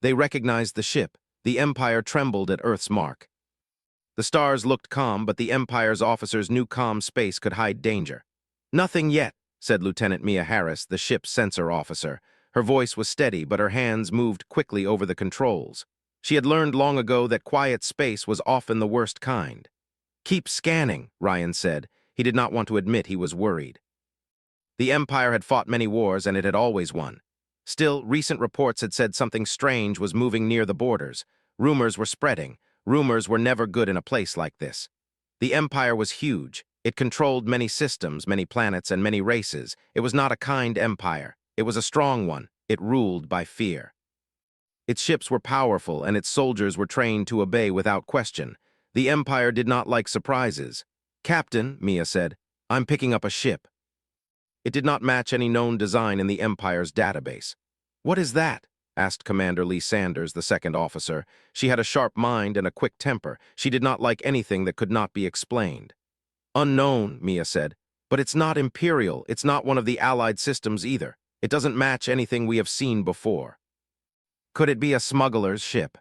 They recognized the ship. The Empire trembled at Earth's mark. The stars looked calm, but the Empire's officers knew calm space could hide danger. "Nothing yet," said Lieutenant Mia Harris, the ship's sensor officer. Her voice was steady, but her hands moved quickly over the controls. She had learned long ago that quiet space was often the worst kind. "Keep scanning," Ryan said. He did not want to admit he was worried. The Empire had fought many wars, and it had always won. Still, recent reports had said something strange was moving near the borders. Rumors were spreading. Rumors were never good in a place like this. The Empire was huge. It controlled many systems, many planets, and many races. It was not a kind empire. It was a strong one. It ruled by fear. Its ships were powerful, and its soldiers were trained to obey without question. The Empire did not like surprises. "Captain," Mia said, "I'm picking up a ship." It did not match any known design in the Empire's database. "What is that?" asked Commander Lee Sanders, the second officer. She had a sharp mind and a quick temper. She did not like anything that could not be explained. "Unknown," Mia said. "But it's not Imperial. It's not one of the Allied systems either. It doesn't match anything we have seen before." Could it be a smuggler's ship?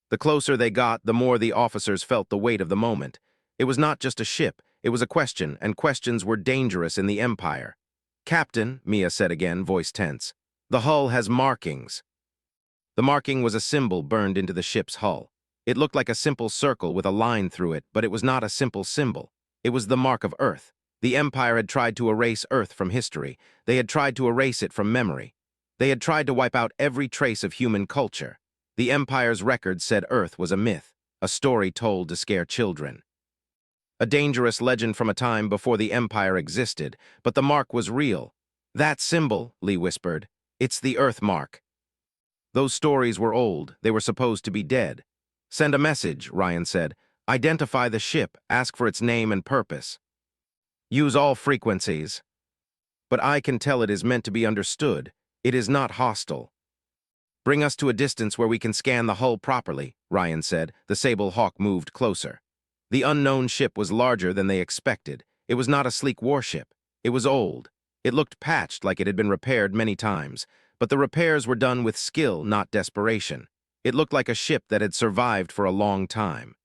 The closer they got, the more the officers felt the weight of the moment. It was not just a ship. It was a question, and questions were dangerous in the Empire. "Captain," Mia said again, voice tense, "the hull has markings." The marking was a symbol burned into the ship's hull. It looked like a simple circle with a line through it, but it was not a simple symbol. It was the mark of Earth. The Empire had tried to erase Earth from history. They had tried to erase it from memory. They had tried to wipe out every trace of human culture. The Empire's record said Earth was a myth, a story told to scare children. A dangerous legend from a time before the Empire existed, but the mark was real. "That symbol," Lee whispered, "it's the Earth mark." Those stories were old. They were supposed to be dead. "Send a message," Ryan said. "Identify the ship. Ask for its name and purpose. Use all frequencies. But I can tell it is meant to be understood. It is not hostile. Bring us to a distance where we can scan the hull properly," Ryan said. The Sable Hawk moved closer. The unknown ship was larger than they expected. It was not a sleek warship. It was old. It looked patched like it had been repaired many times, but the repairs were done with skill, not desperation. It looked like a ship that had survived for a long time.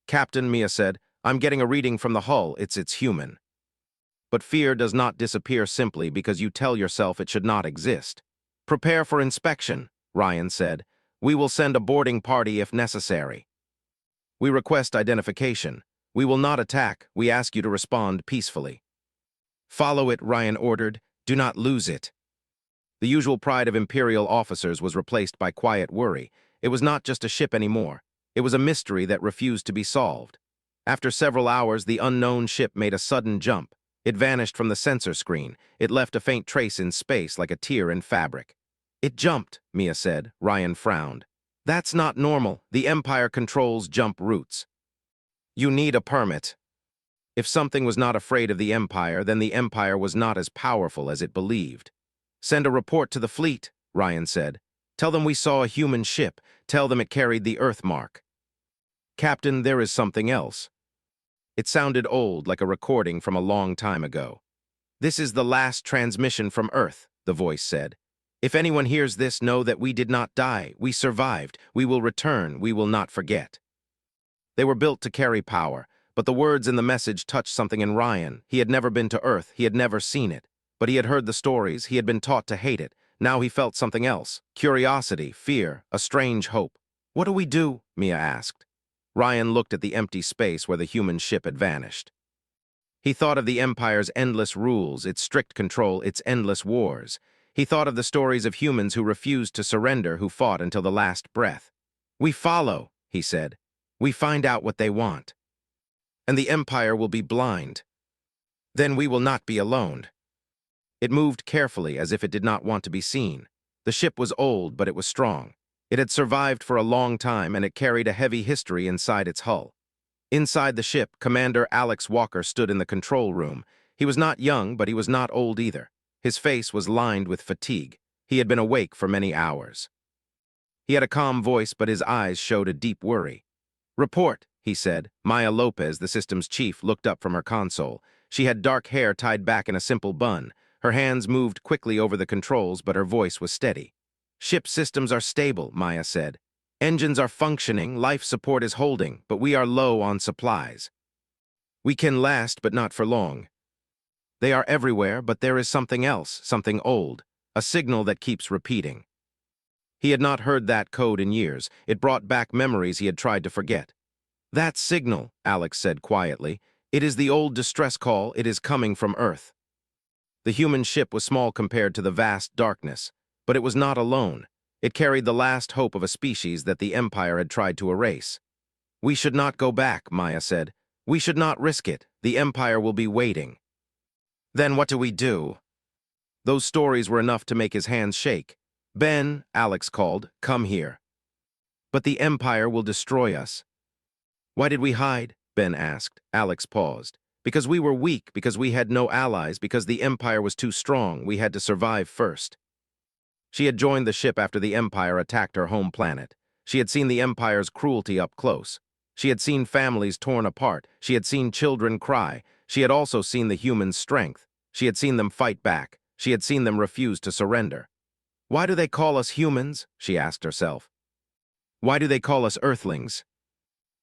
"Captain," Mia said, "I'm getting a reading from the hull. It's human." But fear does not disappear simply because you tell yourself it should not exist. "Prepare for inspection," Ryan said. "We will send a boarding party if necessary. We request identification. We will not attack. We ask you to respond peacefully." "Follow it," Ryan ordered. "Do not lose it." The usual pride of Imperial officers was replaced by quiet worry. It was not just a ship anymore. It was a mystery that refused to be solved. After several hours, the unknown ship made a sudden jump. It vanished from the sensor screen. It left a faint trace in space like a tear in fabric. "It jumped," Mia said. Ryan frowned. "That's not normal. The Empire controls jump routes. You need a permit." If something was not afraid of the Empire, then the Empire was not as powerful as it believed. "Send a report to the fleet," Ryan said. "Tell them we saw a human ship. Tell them it carried the Earth mark." "Captain, there is something else." It sounded old, like a recording from a long time ago. "This is the last transmission from Earth," the voice said. "If anyone hears this, know that we did not die. We survived. We will return. We will not forget." They were built to carry power, but the words in the message touched something in Ryan. He had never been to Earth. He had never seen it. But he had heard the stories. He had been taught to hate it. Now he felt something else. Curiosity, fear, a strange hope. "What do we do?" Mia asked. Ryan looked at the empty space where the human ship had vanished. He thought of the Empire's endless rules, its strict control, its endless wars. He thought of the stories of humans who refused to surrender, who fought until the last breath. "We follow," he said. "We find out what they want. And the Empire will be blind. Then we will not be alone." It moved carefully, as if it did not want to be seen. The ship was old, but it was strong. It had survived for a long time, and it carried a heavy history inside its hull. Inside the ship, Commander Alex Walker stood in the control room. He was not young, but he was not old either. His face was lined with fatigue. He had been awake for many hours. He had a calm voice, but his eyes showed a deep worry. "Report," he said. Maya Lopez, the system's chief, looked up from her console. She had dark hair tied back in a simple bun. Her hands moved quickly over the controls, but her voice was steady. Ship systems are stable, Maya said. Engines are functioning, life support is holding, but we are low on supplies. We can last, but not for long. They are everywhere, but there is something else, something old, a signal that keeps repeating. He had not heard that code in years. It brought back memories he had tried to forget. That signal, Alex said quietly, it is the old distress call, it is coming from Earth. The human ship was small compared to the vast darkness, but it was not alone. It carried the last hope of a species that the Empire had tried to erase. We should not go back, Maya said. We should not risk it. The Empire will be waiting. Then what do we do? Those stories were enough to make his hands shake. Ben, Alex called, come here. But the Empire will destroy us. Why did we hide? Ben asked. Alex paused. Because we were weak, because we had no allies, because the Empire was too strong, we had to survive first. She had joined the ship after the Empire attacked her home planet. She had seen the Empire's cruelty up close. She had seen families torn apart. She had seen children cry. She had also seen the humans' strength. She had seen them fight back. She had seen them refuse to surrender. Why do they call us humans? She asked herself. Why do they call us Earthlings?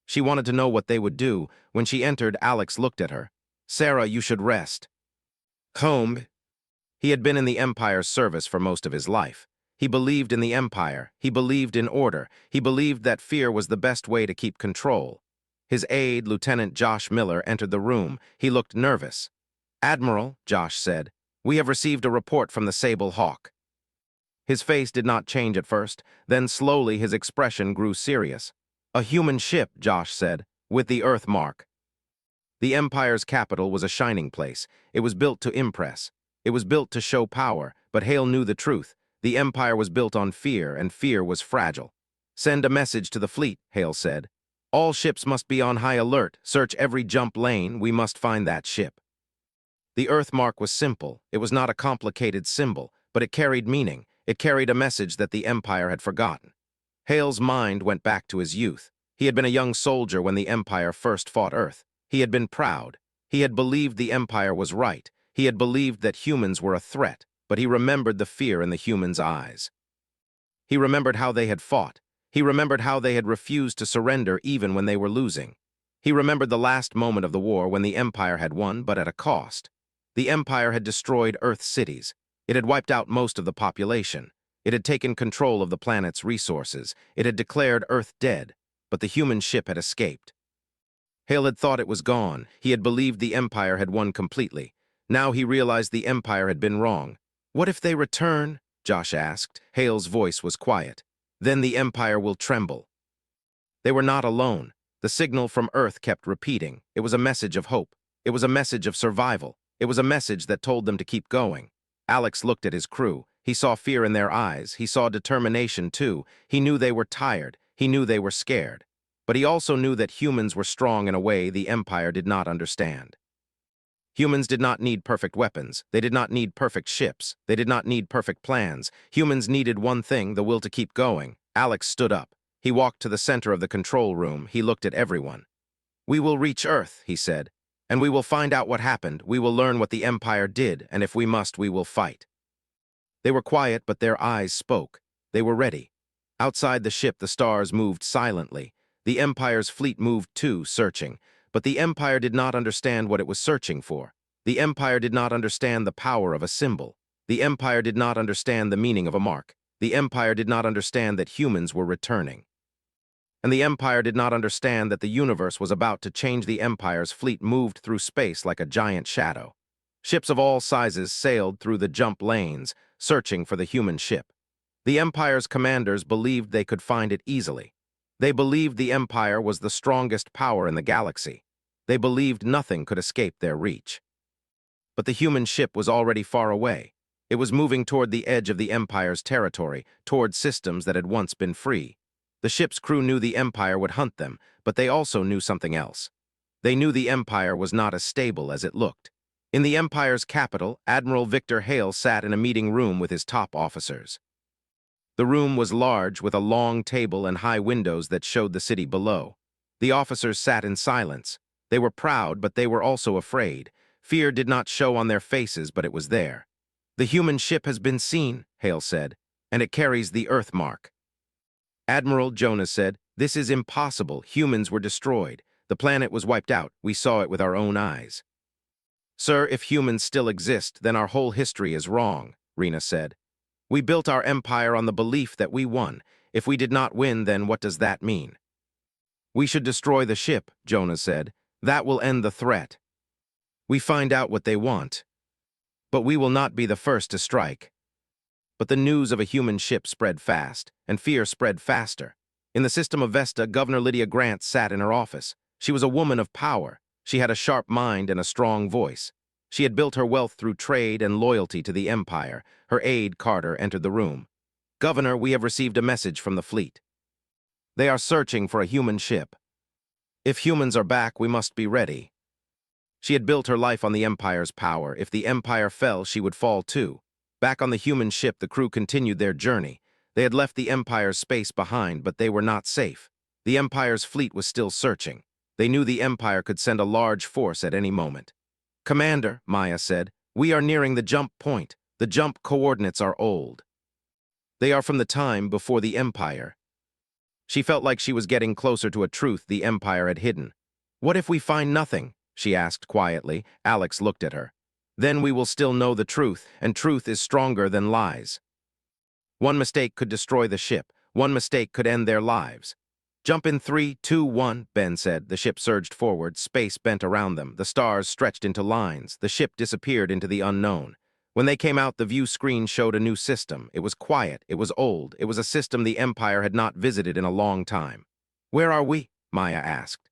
She wanted to know what they would do. When she entered, Alex looked at her. Sarah, you should rest. Home. He had been in the Empire's service for most of his life. He believed in the Empire. He believed in order. He believed that fear was the best way to keep control. His aide, Lieutenant Josh Miller, entered the room. He looked nervous. Admiral, Josh said, we have received a report from the Sable Hawk. His face did not change at first. Then slowly his expression grew serious. A human ship, Josh said, with the Earth mark. The Empire's capital was a shining place. It was built to impress. It was built to show power, but Hail knew the truth. The Empire was built on fear, and fear was fragile. Send a message to the fleet, Hail said. All ships must be on high alert. Search every jump lane. We must find that ship. The Earth mark was simple. It was not a complicated symbol, but it carried meaning. It carried a message that the Empire had forgotten. Hail's mind went back to his youth. He had been a young soldier when the Empire first fought Earth. He had been proud. He had believed the Empire was right. He had believed that humans were a threat, but he remembered the fear in the humans' eyes. He remembered how they had fought. He remembered how they had refused to surrender even when they were losing. He remembered the last moment of the war when the Empire had won, but at a cost. The Empire had destroyed Earth's cities. It had wiped out most of the population. It had taken control of the planet's resources. It had declared Earth dead, but the human ship had escaped. Hail had thought it was gone. He had believed the Empire had won completely. Now he realized the Empire had been wrong. What if they return? Josh asked. Hail's voice was quiet. Then the Empire will tremble. They were not alone. The signal from Earth kept repeating. It was a message of hope. It was a message of survival. It was a message that told them to keep going. Alex looked at his crew. He saw fear in their eyes. He saw determination, too. He knew they were tired. He knew they were scared. But he also knew that humans were strong in a way the Empire did not understand. Humans did not need perfect weapons. They did not need perfect ships. They did not need perfect plans. Humans needed one thing, the will to keep going. Alex stood up. He walked to the center of the control room. He looked at everyone. We will reach Earth, he said. And we will find out what happened. We will learn what the Empire did, and if we must, we will fight. They were quiet, but their eyes spoke. They were ready. Outside the ship, the stars moved silently. The Empire's fleet moved too, searching. But the Empire did not understand what it was searching for. The Empire did not understand the power of a symbol. The Empire did not understand the meaning of a mark. The Empire did not understand that humans were returning. And the Empire did not understand that the universe was about to change. The Empire's fleet moved through space like a giant shadow. Ships of all sizes sailed through the jump lanes, searching for the human ship. The Empire's commanders believed they could find it easily. They believed the Empire was the strongest power in the galaxy. They believed nothing could escape their reach. But the human ship was already far away. It was moving toward the edge of the Empire's territory, toward systems that had once been free. The ship's crew knew the Empire would hunt them, but they also knew something else. They knew the Empire was not as stable as it looked. In the Empire's capital, Admiral Victor Hail sat in a meeting room with his top officers. The room was large, with a long table and high windows that showed the city below. The officers sat in silence. They were proud, but they were also afraid. Fear did not show on their faces, but it was there. The human ship has been seen, Hail said. And it carries the Earth mark. Admiral Jonas said, "This is impossible. Humans were destroyed. The planet was wiped out. We saw it with our own eyes." "Sir, if humans still exist, then our whole history is wrong," Rena said. "We built our empire on the belief that we won. If we did not win, then what does that mean?" "We should destroy the ship," Jonas said. "That will end the threat. We find out what they want. But we will not be the first to strike." But the news of a human ship spread fast, and fear spread faster. In the system of Vesta, Governor Lydia Grant sat in her office. She was a woman of power. She had a sharp mind and a strong voice. She had built her wealth through trade and loyalty to the Empire. Her aide, Carter, entered the room. "Governor, we have received a message from the fleet. They are searching for a human ship. If humans are back, we must be ready." She had built her life on the Empire's power. If the Empire fell, she would fall too. Back on the human ship, the crew continued their journey. They had left the Empire's space behind, but they were not safe. The Empire's fleet was still searching. They knew the Empire could send a large force at any moment. "Commander," Maya said, "we are nearing the jump point. The jump coordinates are old. They are from the time before the Empire." She felt like she was getting closer to a truth the Empire had hidden. "What if we find nothing?" she asked quietly. Alex looked at her. "Then we will still know the truth, and truth is stronger than lies. One mistake could destroy the ship. One mistake could end their lives." "Jump in 3, 2, 1, Ben said. The ship surged forward. Space bent around them. The stars stretched into lines. The ship disappeared into the unknown. When they came out, the view screen showed a new system. It was quiet. It was old. It was a system the Empire had not visited in a long time. "Where are we?" Maya asked.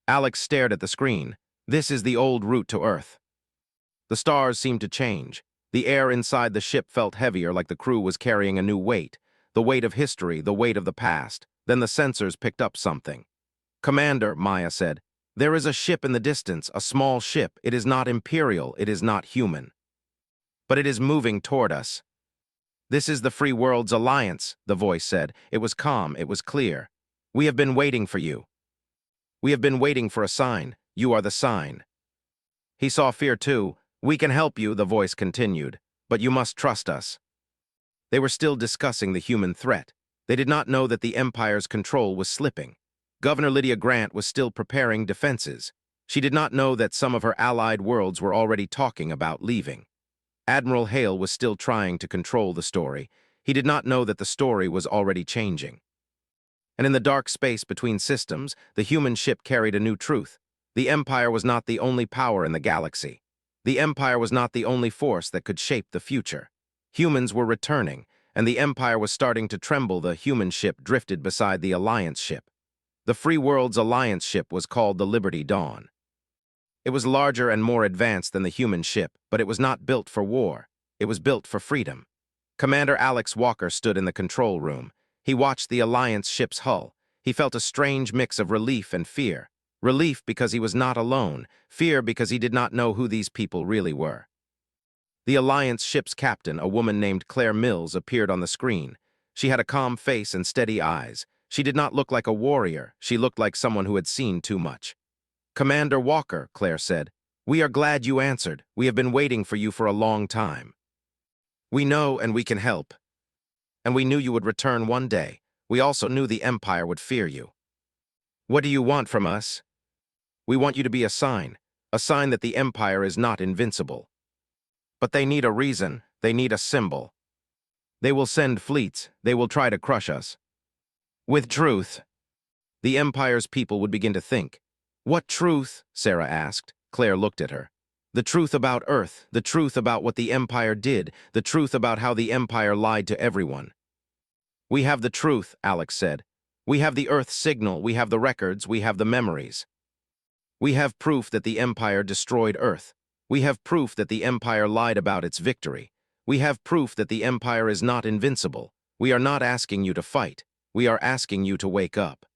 Alex stared at the screen. "This is the old route to Earth." The stars seemed to change. The air inside the ship felt heavier, like the crew was carrying a new weight. The weight of history, the weight of the past. Then the sensors picked up something. "Commander," Maya said, "there is a ship in the distance, a small ship. It is not Imperial, it is not human. But it is moving toward us." "This is the Free World's Alliance," the voice said. It was calm, it was clear. "We have been waiting for you. We have been waiting for a sign. You are the sign." He saw fear too. "We can help you," the voice continued, "but you must trust us." They were still discussing the human threat. They did not know that the Empire's control was slipping. Governor Lydia Grant was still preparing defenses. She did not know that some of her allied worlds were already talking about leaving. Admiral Hail was still trying to control the story. He did not know that the story was already changing. And in the dark space between systems, the human ship carried a new truth. The Empire was not the only power in the galaxy. The Empire was not the only force that could shape the future. Humans were returning, and the Empire was starting to tremble. The human ship drifted beside the Alliance ship. The Free World's Alliance ship was called the Liberty Dawn. It was larger and more advanced than the human ship, but it was not built for war. It was built for freedom. Commander Alex Walker stood in the control room. He watched the Alliance ship's hull. He felt a strange mix of relief and fear. Relief because he was not alone, fear because he did not know who these people really were. The Alliance ship's captain, a woman named Claire Mills, appeared on the screen. She had a calm face and steady eyes. She did not look like a warrior. She looked like someone who had seen too much. "Commander Walker," Claire said, "we are glad you answered. We have been waiting for you for a long time. We know and we can help. And we knew you would return one day. We also knew the Empire would fear you. What do you want from us? We want you to be a sign that the Empire is not invincible. But they need a reason, they need a symbol. They will send fleets, they will try to crush us. With truth." The Empire's people would begin to think. "What truth?" Sarah asked. Claire looked at her. "The truth about Earth, the truth about what the Empire did, the truth about how the Empire lied to everyone." "We have the truth," Alex said. "We have the Earth signal, we have the records, we have the memories. We have proof that the Empire destroyed Earth. We have proof that the Empire lied about its victory. We have proof that the Empire is not invincible. We are not asking you to fight. We are asking you to wake up."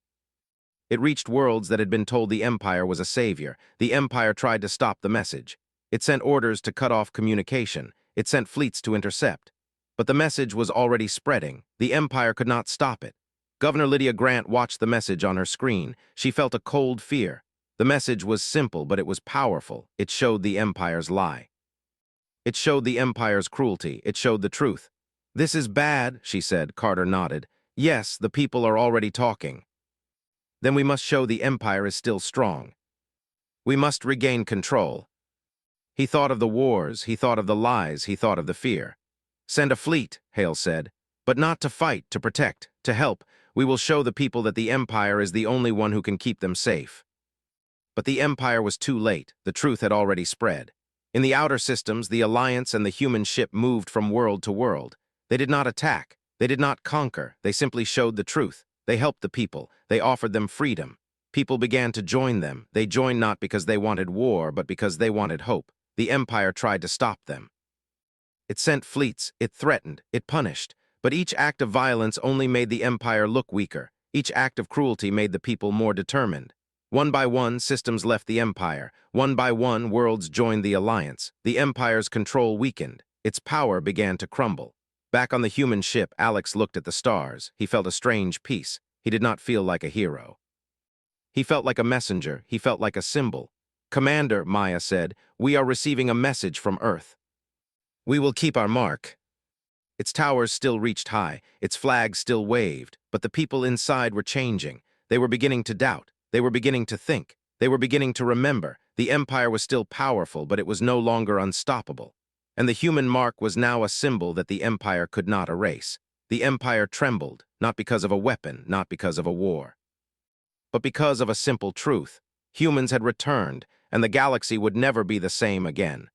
It reached worlds that had been told the Empire was a savior. The Empire tried to stop the message. It sent orders to cut off communication. It sent fleets to intercept. But the message was already spreading. The Empire could not stop it. Governor Lydia Grant watched the message on her screen. She felt a cold fear. The message was simple, but it was powerful. It showed the Empire's lie. It showed the Empire's cruelty. It showed the truth. "This is bad," she said. Carter nodded. "Yes, the people are already talking. Then we must show the Empire is still strong. We must regain control." He thought of the wars, he thought of the lies, he thought of the fear. "Send a fleet," Hale said. "But not to fight, to protect, to help. We will show the people that the Empire is the only one who can keep them safe." But the Empire was too late. The truth had already spread. In the outer systems, the Alliance and the human ship moved from world to world. They did not attack. They did not conquer. They simply showed the truth. They helped the people. They offered them freedom. People began to join them. They joined not because they wanted war, but because they wanted hope. The Empire tried to stop them. It sent fleets, it threatened, it punished. But each act of violence only made the Empire look weaker. Each act of cruelty made the people more determined. One by one, systems left the Empire. One by one, worlds joined the Alliance. The Empire's control weakened. Its power began to crumble. Back on the human ship, Alex looked at the stars. He felt a strange peace. He did not feel like a hero. He felt like a messenger. He felt like a symbol. "Commander," Maya said, "we are receiving a message from Earth. We will keep our mark." Its towers still reached high. Its flag still waved. But the people inside were changing. They were beginning to doubt. They were beginning to think. They were beginning to remember. The Empire was still powerful, but it was no longer unstoppable. And the human mark was now a symbol that the Empire could not erase. The Empire trembled, not because of a weapon, not because of a war, but because of a simple truth. Humans had returned, and the galaxy would never be the same again.